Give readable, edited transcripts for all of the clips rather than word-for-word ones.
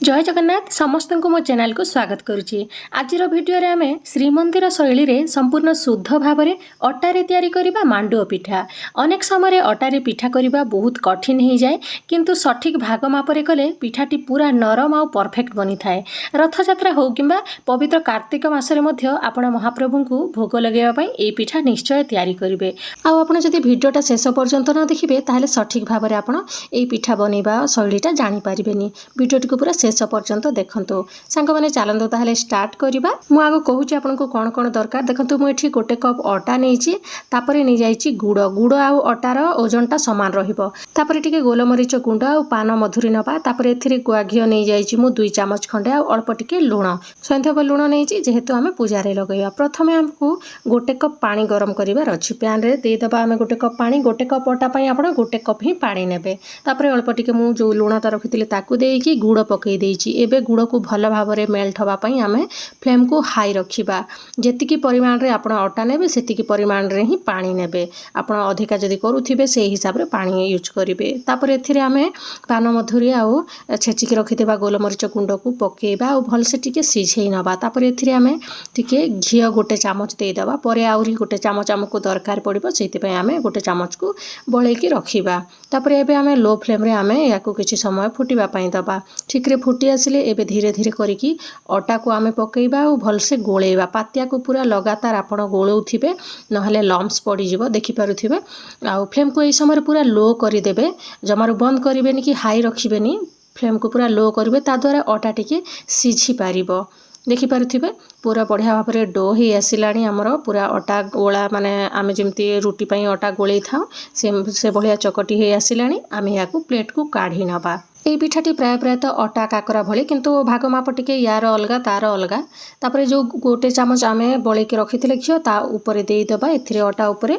जय जगन्नाथ समस्त को मो चैनल को स्वागत करुच्ची। आज भिडियो रे आमे श्रीमंदिर शैली रे संपूर्ण शुद्ध भाव में अटारे तैयारी करिबा मांडुओ पिठा। अनेक समय अटारे पिठा करिबा बहुत कठिन हो जाए, किंतु सठिक भाग मापरे कले पिठाटी पूरा नरम आउ परफेक्ट बनी थाए। रथयात्रा हो किंबा पवित्र कार्तिक मासरे मध्य आपण महाप्रभु को भोग लगेबा पई ए पिठा निश्चय तैयारी करिवे। आउ आपण जदि भिडियोटा शेष पर्यंत न देखिबे ताहले सठिक भाव में आपण ए पिठा बनेबा शैलीटा जानि पारिबेनी। भिडियोटी को पूरा शेष पर्यंत देखंतु। सांग माने चलंतु ताहले स्टार्ट करिबा। मु आगो कहूची आपनको कोन कोन दरकार देखंतु। मु एठी गोटे कप आटा नेइची, तापरे नै जाईची गुड़। गुड़ आउ आटार ओजनटा समान रहिबो। तापरे टिके गोलमरीच गुंड आउ पान मधुरी नबा। तापरे एथिरे गुआ घियो नै जाईची मु 2 चामच खंडे आउ अल्प टिके लूण संथब लूण नेइची, जेहेतु आमे पूजा रे लगैबा। प्रथमे हमकु गोटे कप पानी गरम करिबार अछि। पैन रे दे दबा आमे गोटे कप पानी। गोटे कप आटा पई आपण गोटे कप ही पानी नेबे। तापरे अल्प टिके मु जो लूणटा रखितिले ताकू देइकी गुड़ पकई देइची। एबे गुड़ को भल भाव में मेल्ट हवा पई आमे फ्लेम को हाई रखिबा। जेतिकी परिमाण रे आपण आटा नेबे सेतिकी परिमाण रे ही पानी नेबे। आपण अधिका जदि करूथिबे से हिसाब रे पानी यूज करिवे। तापर एथिरे आमे पान मधुरी आउ छेचिकी रखितेबा गोलमरीच गुंड को पकेबा आउ भल से टिके सिझेई नबा। तापर एथिरे आमे टिके घियो गोटे चामच दे दबा। परे आउरी गोटे चामच हमको दरकार पड़िबो, सेति पई आमे गोटे चामच को बळेकी रखिबा। तापर एबे आमे लो फ्लेम रे आमे याकू किछि समय फुटिबा पई दबा। ठीक रे फुटी आसिले एबे धीरे धीरे करिकी आटा को आमे पकेइबा और भल से गोलेइबा। पातिया को पूरा लगातार आपण गोलौथिबे, नहले लम्स पड़ी जिवो देखि पारुथिबे। आ फ्लेम को एई समय पूरा लो करि देबे। जमारु बंद करिवेनी कि हाई रखिबेनी। फ्लेम को पूरा लो करिवे, ता द्वारा आटा टिके सिझी पारिबो। देखि पारुथिबे पूरा बढ़िया भाव में डो ही आसिलानी। आमर पूरा आटा गोला माने आमे जेमती रुटी पई आटा गोलेई थाउ से बढ़िया चकटी हे आसिलानी। आमे याकू प्लेट को काढी नबा। এই পিঠাটি প্রায় প্রায় তো অটা কাকরা ভଳି, কিন্তু ভাগ মাপ টিকে ইয়ার অলগা তার অলগা। তারপরে যে গোটে চামচ আমি বলেকি রখিଥିଲେ ঘিও তা উপরে ଦେଇଦେବା। এথিরে অটা উপরে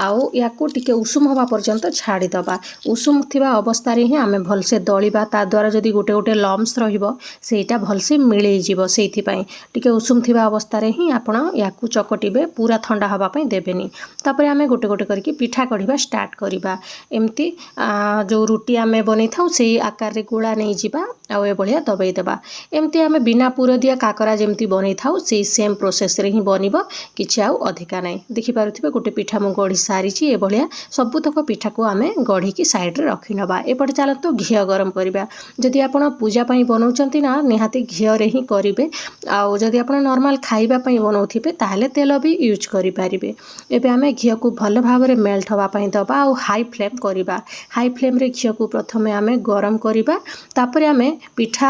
আউ ইয়াকু টিকে উষুম হওয়া পর্যন্ত ছাড়িদেবা। উষুম থিবা অবস্থারে হি আমি ভলসে দলিবা। তা দ্বারা যদি গোটে গোটে লম্স রহিব সেইটা ভলসে মিলেইଯିବ। সেইথিপাই টিকে উষুম থিবা অবস্থারে হি आपण ইয়াকু চকটিবে, পুরা ঠান্ডা হওয়া পাই দেবেনি। তারপরে আমি গোটে গোটে করিকি পিঠা গঢ়িবা স্টার্ট করিবা। এমতি जो रुटी आमे बनै थाउ सेई आकार रे गुड़ा नहीं जिबा आउ ए बढ़िया दबाई देबा। एमती आमे बिना पुर दिया काकरा जेमती बनै थाउ सेई सेम प्रोसेस रे ही बनिबो, किछि आउ अधिका नै। देखि पारुथिबे गोटे पिठा मु गढ़ी सारिछि। ए बढ़िया सबुतक पिठा को आमे गढ़ी की साइड रे रखि नबा। एपटे चलतो घियो गरम करिबा। जदि आपण पूजा पई बनौचंती ना निहाती घियो रे ही करिवे। आउ जदि आपण नॉर्मल खाइबा पई बनौथिबे ताहले तेल भी यूज करि पारिबे। एबे आमे घियो को भल भाव रे मेल्ट हवा पई दबा आउ हाई फ्लेम करिबा। हाई फ्लेम रे घियो को प्रथमे आमे गरम करिबा। तापरे आमे पिठा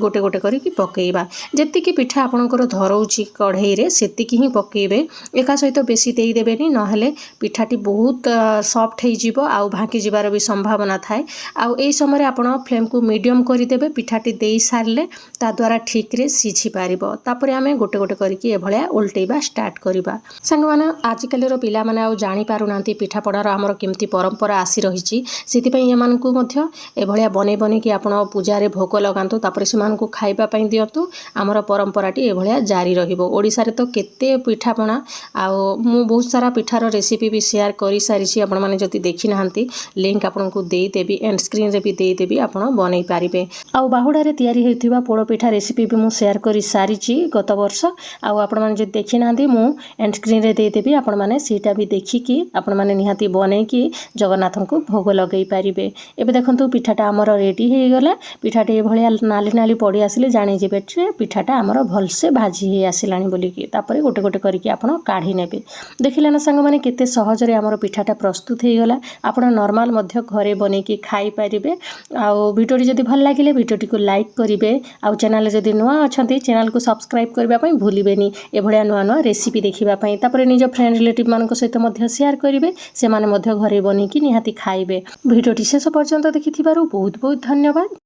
गोटे गोटे करिकी पकेइबा। जेतिकी पिठा आपणकर धरौची कढ़ई रे सेतिकी ही पकेइबे। एका सहित बेसी देई देबेनी, नहले पिठाटी बहुत सॉफ्ट हे जिवो आउ भांकी जिबार भी संभावना थाए। आउ एई समय आपण फ्लेम को मीडियम करि देबे। पिठाटी देई सारले ता द्वारा ठीक रे सिझी पारिबो। तापरे आमे गोटे गोटे करिकी ए भलिया उल्टेइबा स्टार्ट करिबा। संग माने आजिकाली रो पिला माने आउ जानि पारु नांती पिठा पड़ार हमर केमती परंपरा आसी रहिची। सेति पई एमानकु मध्य ए भलिया बने बने कि आपण पूजा रे भोग लगांतु, तापर सेमानकु खाइबा पई दियंतु। हमर परंपराटी ए भलिया जारी रहिबो। ओडिसा रे तो केते पिठा पणा आउ मु बहुत सारा पिठार रेसिपी भी शेयर करि सारिछि। आपण माने जति देखि नाहंती लिंक आपनकु देई देबी, एंड स्क्रीन रे भी देई देबी, आपण बनै पारिबे। आउ बाहुडा रे तयारी हेतिबा पोड़ पिठा रेसिपी भी मु शेयर करि सारिछि गत वर्ष। आउ आपण माने जति देखि नाहंती मु एंड स्क्रीन रे देई देबी, आपण माने सीटा भी देखिकी आपण माने निहाती बनै कि जगन्नाथंकु भोग लगै पारिबे। एबे देखंतु पिठाटा हमर रेडी हे गला। पिठाटे भलिया नाली नाली पड़ी आसिले जानि जेबे जे पिठाटा हमर भलसे भाजी हे आसिलानी बोलिकी। तापरे गोटे गोटे करिकी आपण काढी नेबे। देखिले ना संग माने केते सहज रे हमर पिठाटा प्रस्तुत हे गला। आपण नॉर्मल मध्य घरे बनेकी खाई पारिबे। आउ भिडियोटी जदि भल लागिले भिडियोटी को लाइक करिवे। आउ चैनल जदि नुआ अछंती चैनल को सब्सक्राइब करबा पई भूलिबेनी। ए भलिया नुआ नुआ रेसिपी देखिबा पई। तापरे निज फ्रेंड रिलेटिव मानको सहित मध्य शेयर करिवे। से माने मध्य घरे बनेकी निहाती खाइबे। भिडियोटी शेष पर्यंत देखिथिबारु बहुत बहुत धन्यवाद।